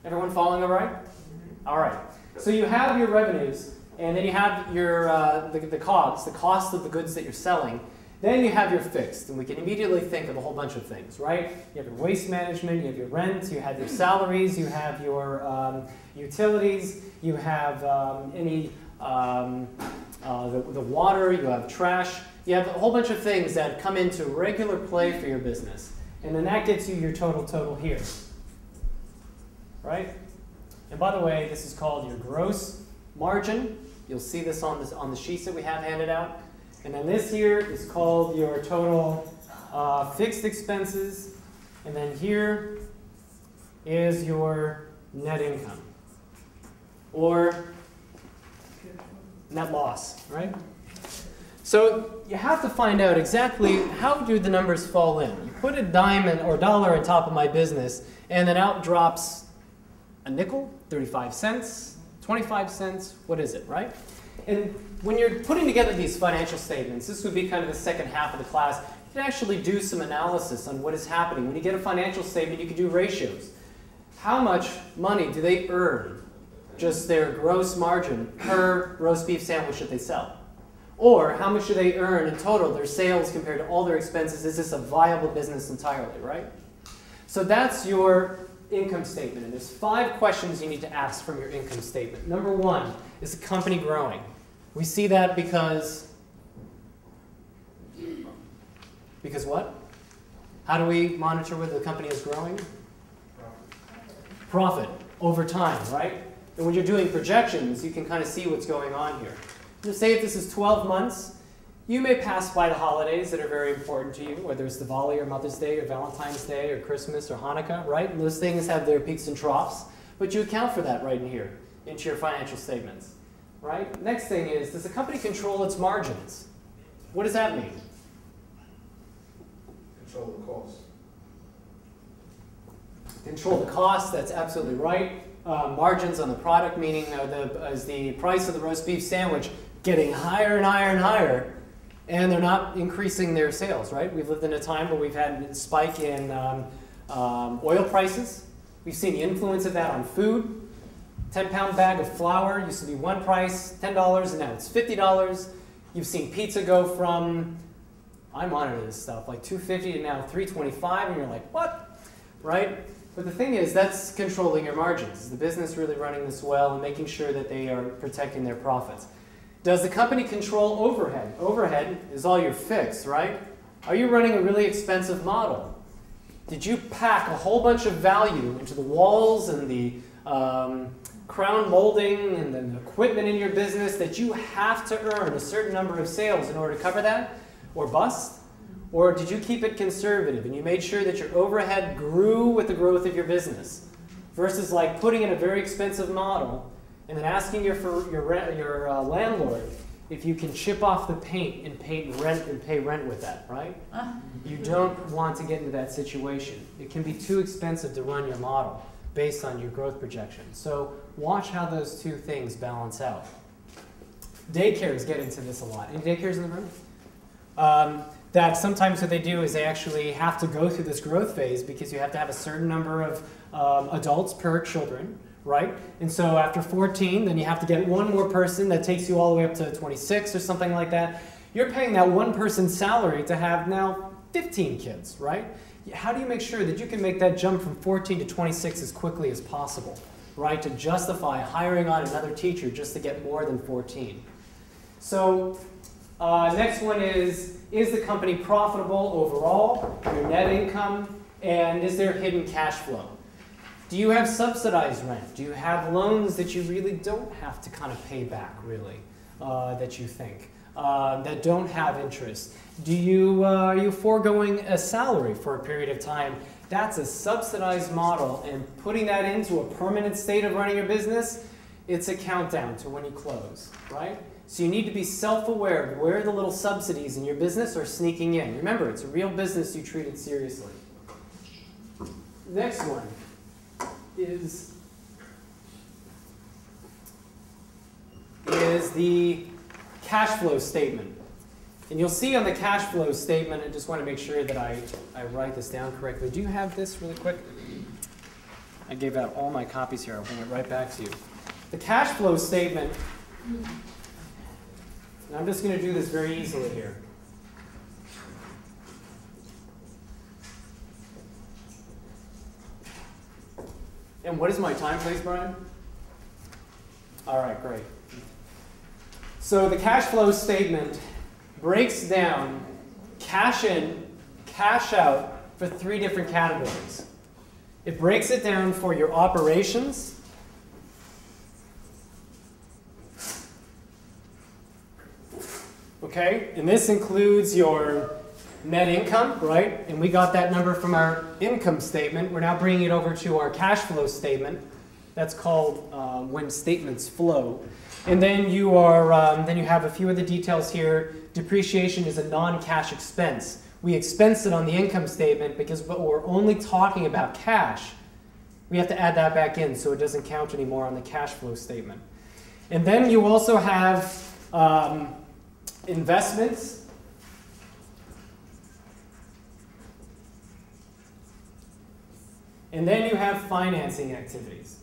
Everyone following all right? All right. So you have your revenues, and then you have your the COGS, the cost of the goods that you're selling. Then you have your fixed, and we can immediately think of a whole bunch of things, right? You have your waste management, you have your rent, you have your salaries, you have your utilities, you have the water, you have trash. You have a whole bunch of things that come into regular play for your business. And then that gets you your total here, right? And by the way, this is called your gross margin. You'll see this on the sheets that we have handed out. And then this here is called your total fixed expenses. And then here is your net income or net loss, right? So you have to find out exactly how do the numbers fall in. You put a dime or dollar on top of my business, and then out drops a nickel, 35 cents, 25 cents, what is it, right? And when you're putting together these financial statements, this would be kind of the second half of the class, you can actually do some analysis on what is happening. When you get a financial statement, you can do ratios. How much money do they earn, just their gross margin per roast beef sandwich that they sell? Or how much do they earn in total, their sales compared to all their expenses? Is this a viable business entirely, right? So that's your income statement. And there's 5 questions you need to ask from your income statement. Number 1, is the company growing? We see that because what? How do we monitor whether the company is growing? Profit over time, right? And when you're doing projections, you can kind of see what's going on here. Just say if this is 12 months, you may pass by the holidays that are very important to you, whether it's Diwali or Mother's Day or Valentine's Day or Christmas or Hanukkah, right? And those things have their peaks and troughs, but you account for that right in here into your financial statements, right? Next thing is, does the company control its margins? What does that mean? Control the cost. Control the cost, that's absolutely right. Margins on the product, meaning is the price of the roast beef sandwich getting higher and higher and higher, and they're not increasing their sales, right? We've lived in a time where we've had a spike in oil prices. We've seen the influence of that on food. 10-pound bag of flour used to be one price, $10, and now it's $50. You've seen pizza go from, I monitor this stuff, like $2.50 to now $3.25, and you're like, what? Right? But the thing is, that's controlling your margins. Is the business really running this well and making sure that they are protecting their profits? Does the company control overhead? Overhead is all your fixed, right? Are you running a really expensive model? Did you pack a whole bunch of value into the walls and the crown molding and the equipment in your business that you have to earn a certain number of sales in order to cover that or bust? Or did you keep it conservative and you made sure that your overhead grew with the growth of your business versus like putting in a very expensive model and then asking your landlord if you can chip off the paint and pay rent with that, right? You don't want to get into that situation. It can be too expensive to run your model based on your growth projections. So watch how those two things balance out. Daycares get into this a lot. Any daycares in the room? That sometimes what they do is they actually have to go through this growth phase because you have to have a certain number of adults per children, right? And so after 14, then you have to get one more person that takes you all the way up to 26 or something like that. You're paying that one person's salary to have now 15 kids, right? How do you make sure that you can make that jump from 14 to 26 as quickly as possible, right? To justify hiring on another teacher just to get more than 14. So next one is the company profitable overall, your net income, and is there hidden cash flow? Do you have subsidized rent? Do you have loans that you really don't have to kind of pay back, really, that you think, that don't have interest? Are you foregoing a salary for a period of time? That's a subsidized model, and putting that into a permanent state of running your business, it's a countdown to when you close, right? So you need to be self-aware of where the little subsidies in your business are sneaking in. Remember, it's a real business, you treat it seriously. Next one is the cash flow statement. And you'll see on the cash flow statement, I just want to make sure that I write this down correctly. Do you have this really quick? I gave out all my copies here. I'll bring it right back to you. The cash flow statement, and I'm just going to do this very easily here. And what is my time, please, Brian? All right, great. So the cash flow statement breaks down cash in, cash out for 3 different categories. It breaks it down for your operations, okay? And this includes your net income, right? And we got that number from our income statement. We're now bringing it over to our cash flow statement. That's called when statements flow. And then you have a few of the details here. Depreciation is a non-cash expense. We expense it on the income statement because we're only talking about cash. We have to add that back in so it doesn't count anymore on the cash flow statement. And then you also have investments. And then you have financing activities.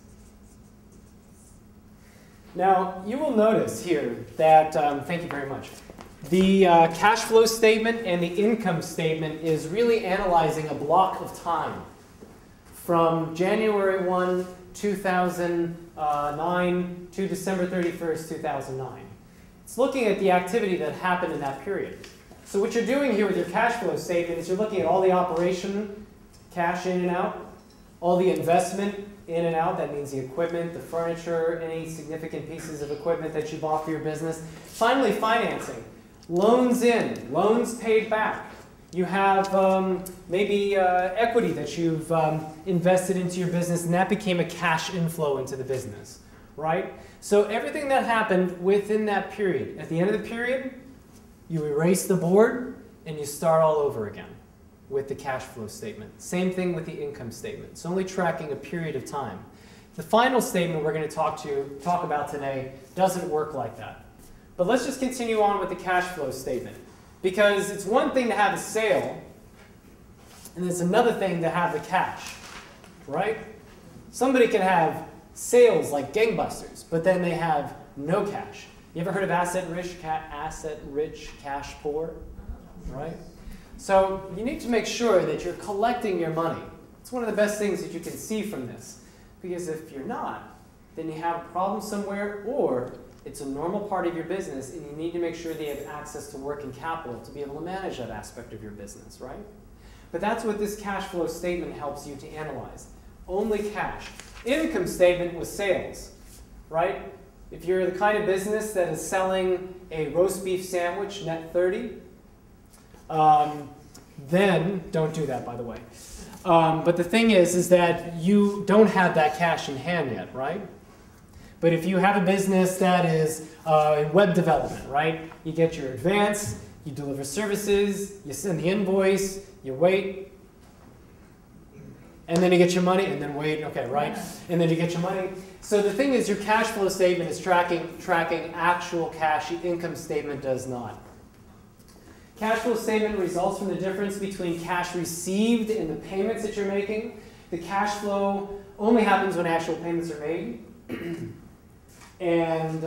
Now, you will notice here that, thank you very much, the cash flow statement and the income statement is really analyzing a block of time from January 1, 2009 to December 31st, 2009. It's looking at the activity that happened in that period. So what you're doing here with your cash flow statement is you're looking at all the operation, cash in and out, all the investment in and out, that means the equipment, the furniture, any significant pieces of equipment that you bought for your business. Finally, financing. Loans in, loans paid back. You have maybe equity that you've invested into your business, and that became a cash inflow into the business, right? So everything that happened within that period, at the end of the period, you erase the board and you start all over again with the cash flow statement. Same thing with the income statement. It's only tracking a period of time. The final statement we're going to talk about today doesn't work like that. But let's just continue on with the cash flow statement. Because it's one thing to have a sale, and it's another thing to have the cash, right? Somebody can have sales like gangbusters, but then they have no cash. You ever heard of asset rich, cash poor, right? So you need to make sure that you're collecting your money. It's one of the best things that you can see from this. Because if you're not, then you have a problem somewhere, or it's a normal part of your business, and you need to make sure that you have access to working capital to be able to manage that aspect of your business, right? But that's what this cash flow statement helps you to analyze. Only cash. Income statement was sales, right? If you're the kind of business that is selling a roast beef sandwich, net 30, then, don't do that, by the way. But the thing is that you don't have that cash in hand yet, right? But if you have a business that is in web development, right? You get your advance, you deliver services, you send the invoice, you wait, and then you get your money, and then wait, okay, right? And then you get your money. So the thing is, your cash flow statement is tracking actual cash. The income statement does not. Cash flow statement results from the difference between cash received and the payments that you're making. The cash flow only happens when actual payments are made. And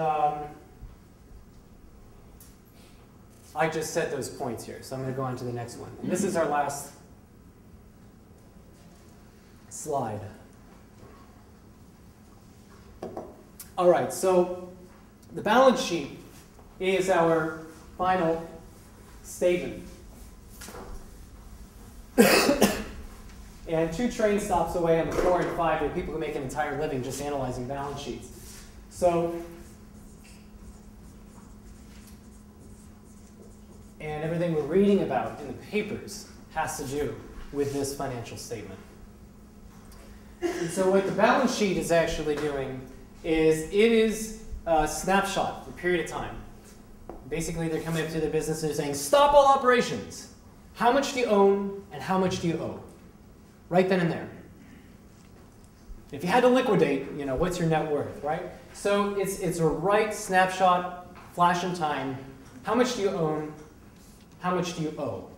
I just said those points here, so I'm going to go on to the next one. And this is our last slide. All right, so the balance sheet is our final statement. And 2 train stops away on the 4 and 5, there are people who make an entire living just analyzing balance sheets. So, and everything we're reading about in the papers has to do with this financial statement. And so what the balance sheet is actually doing is it is a snapshot for a period of time. Basically, they're coming up to their business and they're saying, stop all operations. How much do you own and how much do you owe? Right then and there. If you had to liquidate, what's your net worth, right? So it's a right snapshot, flash in time. How much do you own? How much do you owe?